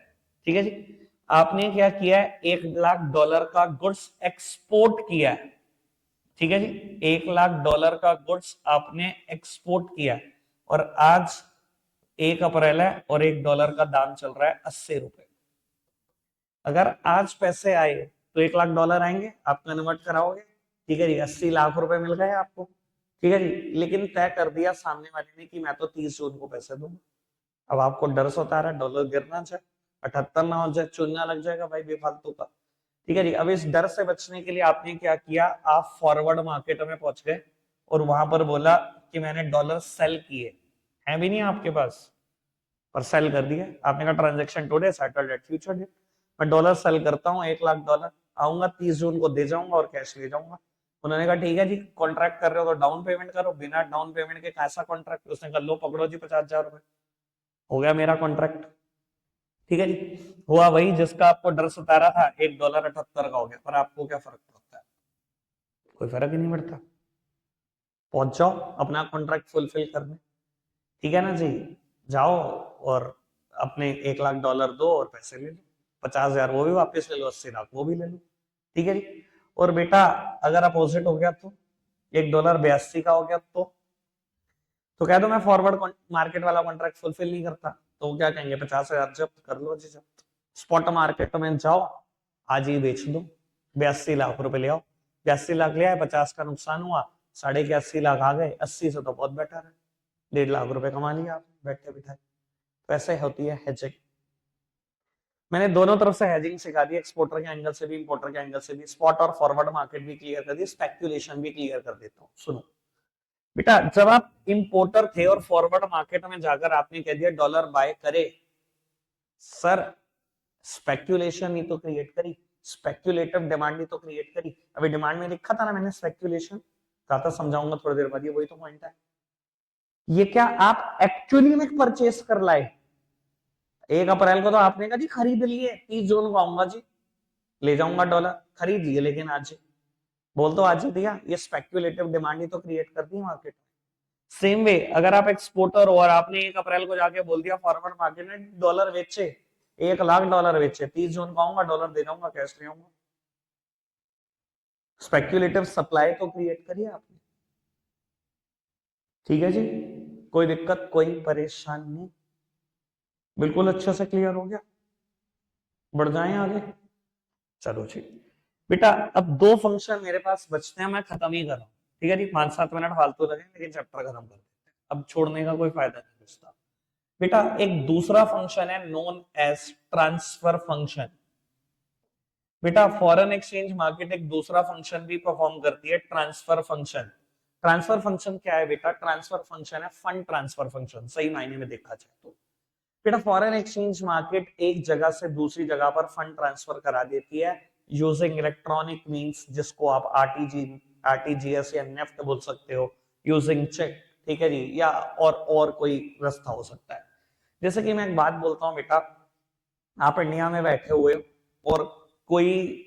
ठीक है जी, आपने क्या किया है, $1 लाख का गुड्स एक्सपोर्ट किया है। ठीक है जी, $1 लाख का गुड्स आपने एक्सपोर्ट किया है, और आज 1 अप्रैल है और $1 का दाम चल रहा है 80 रुपए। अगर आज पैसे आए तो $1 लाख आएंगे, आप कन्वर्ट कराओगे। ठीक है जी, 80 लाख रुपए मिल गए आपको। ठीक है जी, लेकिन तय कर दिया सामने वाले ने कि मैं तो 30 जून को पैसे दूंगा। अब आपको डर सता रहा है डॉलर गिरना जाए, 78 ना हो जाए, चूना लग जाएगा भाई बेफालतू का। ठीक है जी, अब इस डर से बचने के लिए आपने क्या किया, आप फॉरवर्ड मार्केट में पहुंच गए और वहां पर बोला कि मैंने डॉलर सेल किए हैं, भी नहीं आपके पास, पर सेल कर दिया। आपने कहा transaction today settled at future date, मैं डॉलर सेल करता हूँ $1 लाख, आऊंगा 30 जून को दे जाऊंगा और कैश ले जाऊंगा। उन्होंने कहा ठीक है जी, कॉन्ट्रैक्ट कर रहे हो तो डाउन पेमेंट करो, बिना डाउन पेमेंट के कैसा कॉन्ट्रैक्ट। उसने कहा लो पकड़ो जी 50,000 रुपए, हो गया मेरा कॉन्ट्रैक्ट। ठीक है जी, हुआ वही जिसका आपको डर सता रहा था, $1 78 का हो गया। पर आपको क्या फर्क पड़ता है, कोई फर्क ही नहीं पड़ता। पहुंच जाओ अपना कॉन्ट्रैक्ट फुलफिल करने। ठीक है ना जी, जाओ और अपने $1 लाख दो और पैसे ले लो, 50,000 वो भी वापस ले लो, 80 लाख वो भी ले लो। ठीक है जी, और बेटा अगर अपोजिट हो गया तो $1 82 का हो गया तो कह दो मैं फॉरवर्ड मार्केट वाला कॉन्ट्रैक्ट फुलफिल नहीं करता, तो वो क्या कहेंगे 50,000 जब्त कर लो जी जब्त। स्पॉट मार्केट में जाओ, आज ही बेच दो, 82 लाख रुपए ले आओ। 82 लाख ले आए, 50 का नुकसान हुआ, 81.5 लाख आ गए, 80 से तो बहुत बेटर है, $1.5 लाख कमा लिया आप बैठे बिठाए। तो ऐसे होती है हेजिंग। मैंने दोनों तरफ से हेजिंग सिखा दी, एक्सपोर्टर के एंगल से भी इंपोर्टर के एंगल से भी, स्पॉट और फॉरवर्ड मार्केट भी क्लियर कर दी, स्पेक्यूलेशन भी क्लियर कर देता हूँ। सुनो बेटा, जब आप इंपोर्टर थे और फॉरवर्ड मार्केट में जाकर आपने कह दिया डॉलर बाय करे, सर स्पेक्यूलेशन ही तो क्रिएट करी, स्पेक्यूलेटिव डिमांड ही तो क्रिएट करी। अभी डिमांड में लिखा था ना मैंने स्पेक्यूलेशन, कहा था समझाऊंगा थोड़ी देर बाद, ये वही तो पॉइंट है। ये क्या आप एक्चुअली में परचेस कर लाए, 1 अप्रैल को तो आपने कहा जी खरीद लिए, 30 जून को आऊंगा जी ले जाऊंगा डॉलर, खरीद लिए लेकिन आज बोल तो आज ही दिया, ये स्पेक्यूलेटिव डिमांड ही तो क्रिएट कर दी मार्केट में। सेम वे अगर आप एक्सपोर्टर हो और आपने 1 अप्रैल को जाके बोल दिया फॉरवर्ड मार्केट में डॉलर बेचे, $1 लाख बेचे, 30 जून को आऊंगा डॉलर दे जाऊंगा कैश ले आऊंगा, स्पेक्यूलेटिव सप्लाई तो क्रिएट करिए आपने। ठीक है जी, कोई दिक्कत कोई परेशानी नहीं, बिल्कुल अच्छे से क्लियर हो गया। बढ़ जाए आगे, चलो जी बेटा, अब 2 फंक्शन मेरे पास बचते हैं, मैं खत्म ही कर रहा हूँ। ठीक है जी, 5-7 मिनट फालतू लगे लेकिन चैप्टर खत्म कर देते हैं, अब छोड़ने का कोई फायदा नहीं बचता। बेटा एक दूसरा फंक्शन है नोन एज ट्रांसफर फंक्शन। बेटा फॉरेन एक्सचेंज मार्केट एक दूसरा फंक्शन भी परफॉर्म करती है, ट्रांसफर फंक्शन। ट्रांसफर फंक्शन क्या है बेटा, ट्रांसफर फंक्शन है फंड ट्रांसफर फंक्शन, सही मायने में देखा जाए तो। बेटा फॉरेन एक्सचेंज मार्केट एक जगह से दूसरी जगह पर फंड ट्रांसफर करा देती है यूजिंग इलेक्ट्रॉनिक मींस, जिसको आप आरटीजीएस या नेफ्ट बोल सकते हो, यूजिंग चेक। ठीक है जी, या और कोई रास्ता हो सकता है। जैसे कि मैं एक बात बोलता हूँ बेटा, आप इंडिया में बैठे हुए हो और कोई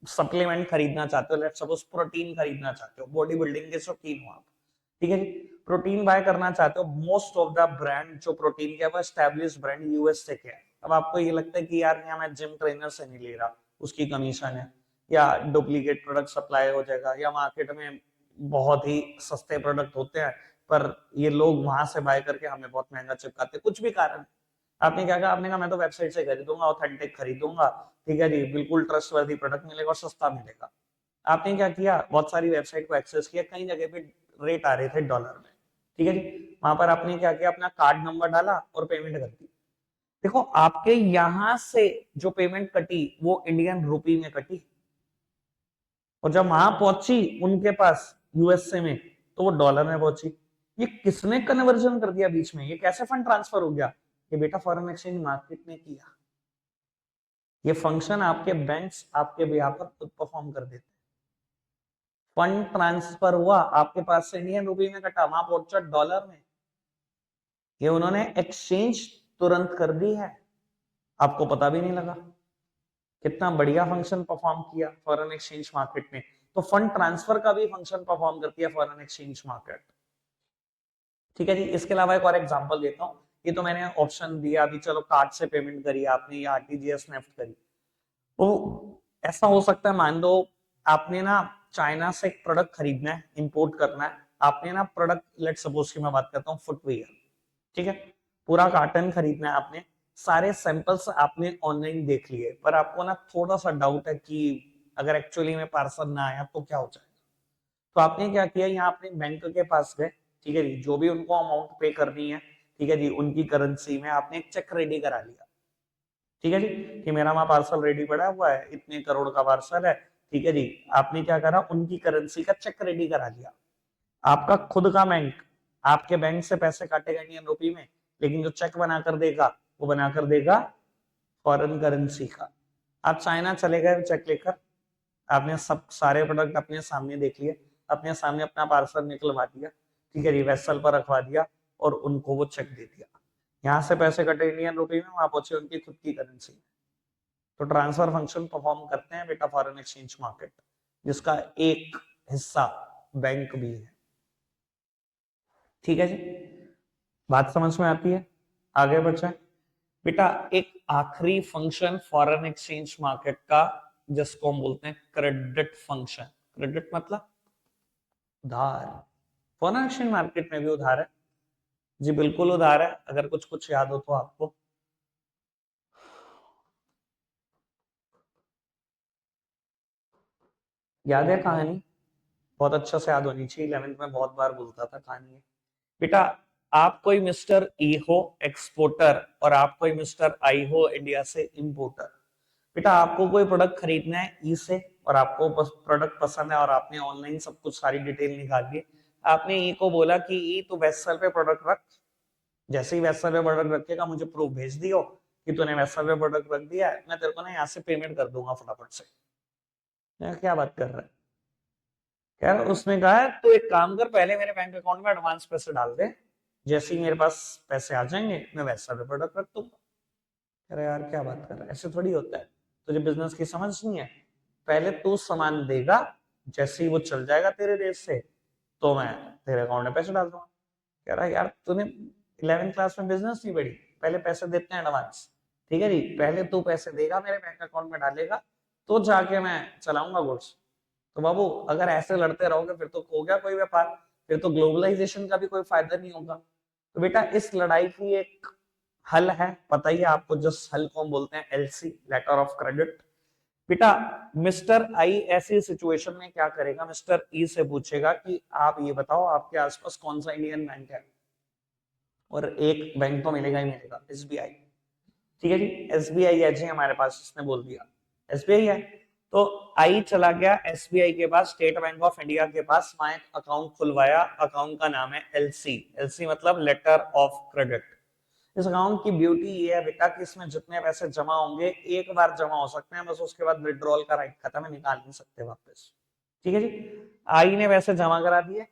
सप्लीमेंट खरीदना चाहते हो, लेट्स सपोज प्रोटीन खरीदना चाहते हो, बॉडी बिल्डिंग के शौकीन हो आप। ठीक है जी, प्रोटीन बाय करना चाहते हो, मोस्ट ऑफ द ब्रांड जो प्रोटीन के है वो एस्टैब्लिश ब्रांड यूएस से के है। अब आपको ये लगता है कि यार यहाँ मैं जिम ट्रेनर से नहीं ले रहा, उसकी कमीशन है, या डुप्लीकेट प्रोडक्ट सप्लाई हो जाएगा, या मार्केट में बहुत ही सस्ते प्रोडक्ट होते हैं पर ये लोग वहां से बाय करके हमें बहुत महंगा चिपकाते, कुछ भी कारण। आपने क्या कहा, आपने कहा मैं तो वेबसाइट से खरीदूंगा, ऑथेंटिक खरीदूंगा, ठीक है जी, बिल्कुल ट्रस्टवर्दी प्रोडक्ट मिलेगा और सस्ता मिलेगा। आपने क्या किया, बहुत सारी वेबसाइट को एक्सेस किया, कई जगह पे रेट आ रहे थे डॉलर में, ठीक है जी, वहां पर आपने क्या किया, अपना कार्ड नंबर डाला और पेमेंट कर दी। देखो आपके यहां से जो पेमेंट कटी वो इंडियन रुपी में कटी, और जब वहां पहुंची उनके पास यूएसए में तो वो डॉलर में पहुंची। ये किसने कन्वर्जन कर दिया बीच में, ये कैसे फंड ट्रांसफर हो गया, ये बेटा फॉरेन एक्सचेंज मार्केट ने किया। ये फंक्शन आपके बैंक्स आपके बिहार पर खुद परफॉर्म कर देते हैं। फंड ट्रांसफर हुआ आपके पास से इंडियन रुपी में कटा, वहां पहुंचा डॉलर में, ये उन्होंने एक्सचेंज तुरंत कर दी है, आपको पता भी नहीं लगा। कितना बढ़िया फंक्शन परफॉर्म किया फॉरेन एक्सचेंज मार्केट ने। तो फंड ट्रांसफर का भी फंक्शन परफॉर्म करती है फॉरेन एक्सचेंज मार्केट, ठीक है जी। इसके अलावा एक और एग्जांपल देता हूँ, ये तो मैंने ऑप्शन दिया अभी, चलो कार्ड से पेमेंट करी आपने या आरटीजीएस नेफ्ट करी, तो ऐसा हो सकता है, मान लो आपने ना चाइना से एक प्रोडक्ट खरीदना है, इंपोर्ट करना है, आपने ना प्रोडक्ट, लेट सपोज की मैं बात करता हूँ फुटवियर, ठीक है, पूरा कार्टन खरीदना है आपने, सारे सैंपल्स आपने ऑनलाइन देख लिए, पर आपको ना थोड़ा सा डाउट है कि अगर एक्चुअली में पार्सल ना आया तो क्या हो जाएगा। तो आपने क्या किया, यहाँ अपने बैंक के पास गए, ठीक है जी, जो भी उनको अमाउंट पे करनी है, ठीक है जी, उनकी करेंसी में आपने एक चेक रेडी करा लिया, ठीक है जी, कि मेरा वहां पार्सल रेडी पड़ा हुआ है, इतने करोड़ का पार्सल है, ठीक है जी। आपने क्या करा, उनकी करेंसी का चेक रेडी करा लिया। आपका खुद का बैंक आपके बैंक से पैसे काटेगा इंडियन रुपी में, लेकिन जो चेक बनाकर देगा वो बनाकर देगा फॉरेन करेंसी का। आप चाइना चले गए चेक लेकर, आपने सब सारे प्रोडक्ट अपने सामने देख लिए, अपने सामने अपना पार्सल निकलवा दिया, ठीक है जी, वेसल पर रखवा दिया और उनको वो चेक दे दिया। यहाँ से पैसे कटे इंडियन रुपी में, वहां पहुंचे उनकी खुद की करेंसी में। तो ट्रांसफर फंक्शन परफॉर्म करते हैं बेटा फॉरेन एक्सचेंज मार्केट, जिसका एक हिस्सा बैंक भी है, ठीक है जी। बात समझ में आती है, आगे बढ़ जाए बेटा। एक आखिरी फंक्शन फॉरेन एक्सचेंज मार्केट का, जिसको हम बोलते हैं क्रेडिट फंक्शन। क्रेडिट मतलब उधार। फॉरेन एक्सचेंज मार्केट में भी उधार है जी, बिल्कुल उधार है, अगर कुछ कुछ याद हो तो आपको। याद है कहानी, बहुत अच्छा से याद होनी चाहिए, 11th में बहुत बार बोलता था कहानी बेटा। आप कोई मिस्टर ई हो एक्सपोर्टर और आप कोई मिस्टर आई हो इंडिया से इंपोर्टर। बेटा आपको कोई प्रोडक्ट खरीदना है ई से, और आपको प्रोडक्ट पसंद है और आपने ऑनलाइन सब कुछ सारी डिटेल निकाल दी, आपने ई को बोला कि ई तू वेबसाइट पे प्रोडक्ट रख, जैसे ही वेबसाइट पे प्रोडक्ट रखेगा मुझे प्रूफ भेज दियो कि तूने वेबसाइट पे प्रोडक्ट रख दिया है, मैं तेरे को ना यहाँ से पेमेंट कर दूंगा फटाफट से। क्या बात कर रहा है, यार उसने कहा है तू एक काम कर, पहले मेरे बैंक अकाउंट में एडवांस पैसे डाल दे, जैसे ही मेरे पास पैसे आ जाएंगे मैं वैसा पे प्रोडक्ट रख दूंगा। अरे यार क्या बात कर रहा है, ऐसे थोड़ी होता है, तुझे बिजनेस की समझ नहीं है। पहले तू सामान देगा, जैसे ही वो चल जाएगा तेरे देश से तो मैं तेरे अकाउंट में पैसे डाल दूंगा। कह रहा है यार तूने 11th क्लास में बिजनेस नहीं पढ़ी, पहले पैसे देते हैं एडवांस, ठीक है जी, पहले तू पैसे देगा मेरे बैंक अकाउंट में डालेगा तो जाके मैं चलाऊंगा गुड्स। तो बाबू अगर ऐसे लड़ते रहोगे फिर तो हो गया कोई व्यापार, फिर तो ग्लोबलाइजेशन का भी कोई फायदा नहीं होगा। तो बेटा इस लड़ाई की एक हल है, पता ही है आपको, जिस हल को हम बोलते हैं एलसी, लेटर ऑफ क्रेडिट। बेटा मिस्टर आई ऐसी सिचुएशन में क्या करेगा, मिस्टर ई से पूछेगा कि आप ये बताओ आपके आसपास कौन सा इंडियन बैंक है, और एक बैंक तो मिलेगा ही मिलेगा, एसबीआई, ठीक है जी, एसबीआई है जी हमारे पास, इसने बोल दिया एसबीआई है। तो आई चला गया एसबीआई के पास, स्टेट बैंक ऑफ इंडिया के पास, वहां एक अकाउंट खुलवाया, अकाउंट का नाम है एलसी, एलसी मतलब लेटर ऑफ क्रेडिट। इस अकाउंट की ब्यूटी ये है बेटा कि इसमें जितने पैसे जमा होंगे एक बार जमा हो सकते हैं बस, उसके बाद विड्रॉल का राइट खत्म है, निकाल नहीं सकते वापस, ठीक है जी। आई ने पैसे जमा करा दिए,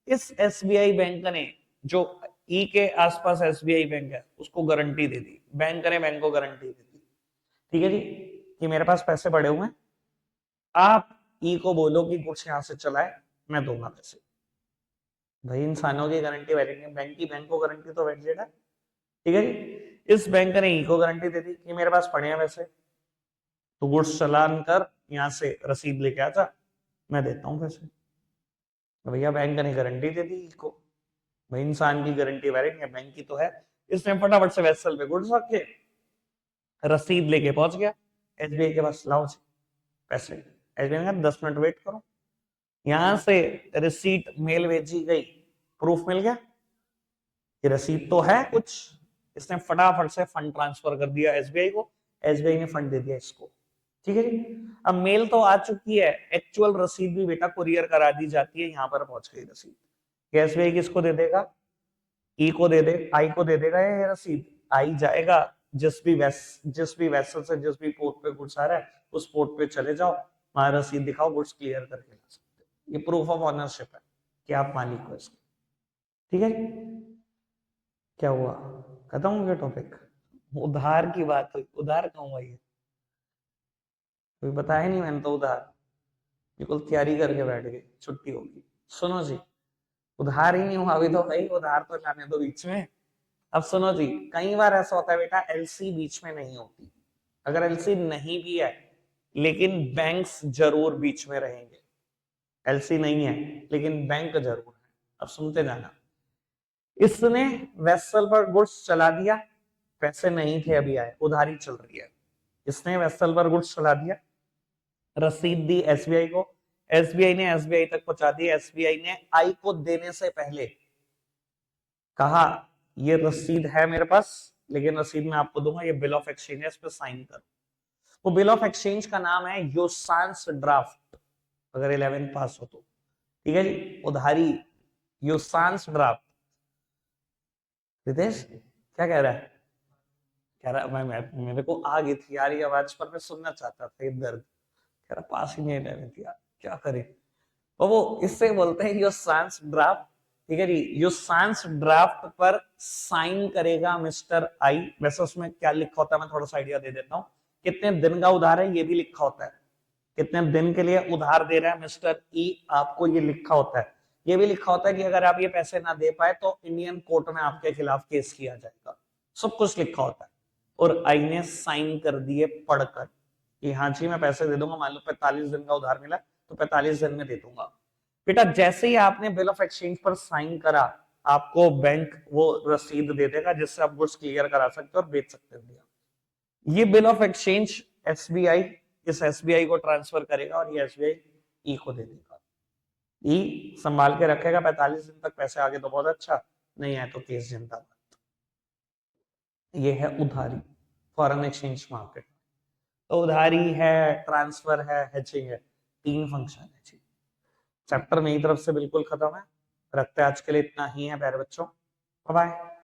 इस एसबीआई बैंक ने, जो ई के आसपास एसबीआई बैंक है उसको गारंटी दे दी, बैंक ने बैंक को गारंटी दे दी, ठीक है जी, कि मेरे पास पैसे पड़े हुए हैं, आप ई को बोलो कि कुछ यहां से चलाए, मैं दूंगा पैसे। भाई इंसानों की गारंटी वैलिड नहीं, बैंक की बैंक को गारंटी तो वैलिड है, ठीक है जी। इस बैंक ने ई को गारंटी दे दी कि मेरे पास पड़े हैं पैसे, तो गुड्स चलान कर यहाँ से रसीद लेके आ जा, मैं देता हूँ पैसे। तो भैया बैंक ने गारंटी दे दी ई को, भाई इंसान की गारंटी वैलिड है, बैंक की तो है, इसने फटाफट से वेसल पे गुड्स रख के रसीद लेके पहुंच गया एसबीआई के पास, लाओ जी पैसे। एसबीआई ने कहा 10 मिनट वेट करो। यहां से रिसीट मेल भेजी गई, प्रूफ मिल गया कि रसीद तो है कुछ। इसने फटाफट से फंड ट्रांसफर कर दिया एसबीआई को, एसबीआई ने फंड दे दिया इसको। ठीक है जी। अब मेल तो आ चुकी है, एक्चुअल रसीद भी बेटा कुरियर करा दी जाती है, यहां पर पहुंच गई रसीद। एसबीआई किसको दे देगा? ई को दे दे, आई को दे देगा ये रसीद। आई जाएगा जिस भी वेसल से जिस भी पोर्ट पे गुड्स आ रहा है उस पोर्ट पे चले जाओ, वहां रसीद दिखाओ, गुड्स क्लियर करके ला सकते हो। ये प्रूफ ऑफ ऑनरशिप है कि आप मालिक हो इसके। ठीक है, क्या हुआ? खत्म हो गया टॉपिक? उधार की बात हुई, उधार कहाँ हुआ? ये कोई बताया नहीं, मैंने तो उधार बिल्कुल तैयारी करके बैठ गए, छुट्टी होगी। सुनो जी, उधार ही नहीं हुआ अभी तो भाई, उधार तो जाने दो बीच में। अब सुनो जी, कई बार ऐसा होता है बेटा एलसी बीच में नहीं होती। अगर एलसी नहीं भी है लेकिन बैंक्स जरूर बीच में रहेंगे। एलसी नहीं है लेकिन बैंक जरूर है। अब सुनते जाना। इसने वेसल पर गुड्स चला दिया, पैसे नहीं थे अभी आए, उधारी चल रही है। इसने वेसल पर गुड्स चला दिया, रसीद दी एसबीआई को, एसबीआई ने एसबीआई तक पहुंचा दी। एसबीआई ने आई को देने से पहले कहा ये रसीद है मेरे पास, लेकिन रसीद मैं आपको दूंगा, ये बिल ऑफ एक्सचेंज है, इस पे साइन करो। वो बिल ऑफ एक्सचेंज का नाम है योसांस ड्राफ्ट, अगर 11 पास हो तो। ठीक है जी, उधारी योसांस ड्राफ्ट। रितेश क्या कह रहा है? कह रहा मैं मेरे को आ गई थी यार ये आवाज, पर मैं सुनना चाहता था ये दर्द। कह रहा पास ही नहीं रह थी यार, क्या करे। और वो इससे बोलते हैं योसांस ड्राफ्ट। ठीक है जी, योसांस ड्राफ्ट पर साइन करेगा मिस्टर आई। वैसे उसमें क्या लिखा होता है मैं थोड़ा सा आइडिया दे देता हूँ। कितने दिन का उधार है ये भी लिखा होता है, कितने दिन के लिए उधार दे रहा है मिस्टर ई, आपको ये लिखा होता है। ये भी लिखा होता है कि अगर आप ये पैसे ना दे पाए तो इंडियन कोर्ट में आपके खिलाफ केस किया जाएगा, सब कुछ लिखा होता है। और आई ने साइन कर दिए पढ़कर कि हाँ जी मैं पैसे दे दूंगा, मान लो 45 दिन का उधार मिला तो 45 दिन में दे दूंगा। बेटा जैसे ही आपने बिल ऑफ एक्सचेंज पर साइन करा, आपको बैंक वो रसीद दे देगा जिससे आप गुड्स क्लियर करा सकते हो और बेच सकते हो। ये बिल ऑफ एक्सचेंज एसबीआई इस एसबीआई को ट्रांसफर करेगा और ये एसबीआई ई को दे देगा। ई संभाल के रखेगा 45 दिन तक, पैसे आगे तो बहुत अच्छा, नहीं आए तो केस जिंदाबाद। ये है उधारी, फॉरेन एक्सचेंज मार्केट। तो उधारी है, ट्रांसफर है, हेजिंग है, 3 फंक्शन है जी। चैप्टर मेरी तरफ से बिल्कुल खत्म है। रखते हैं आज के लिए इतना ही है प्यारे बच्चों, बाय बाय।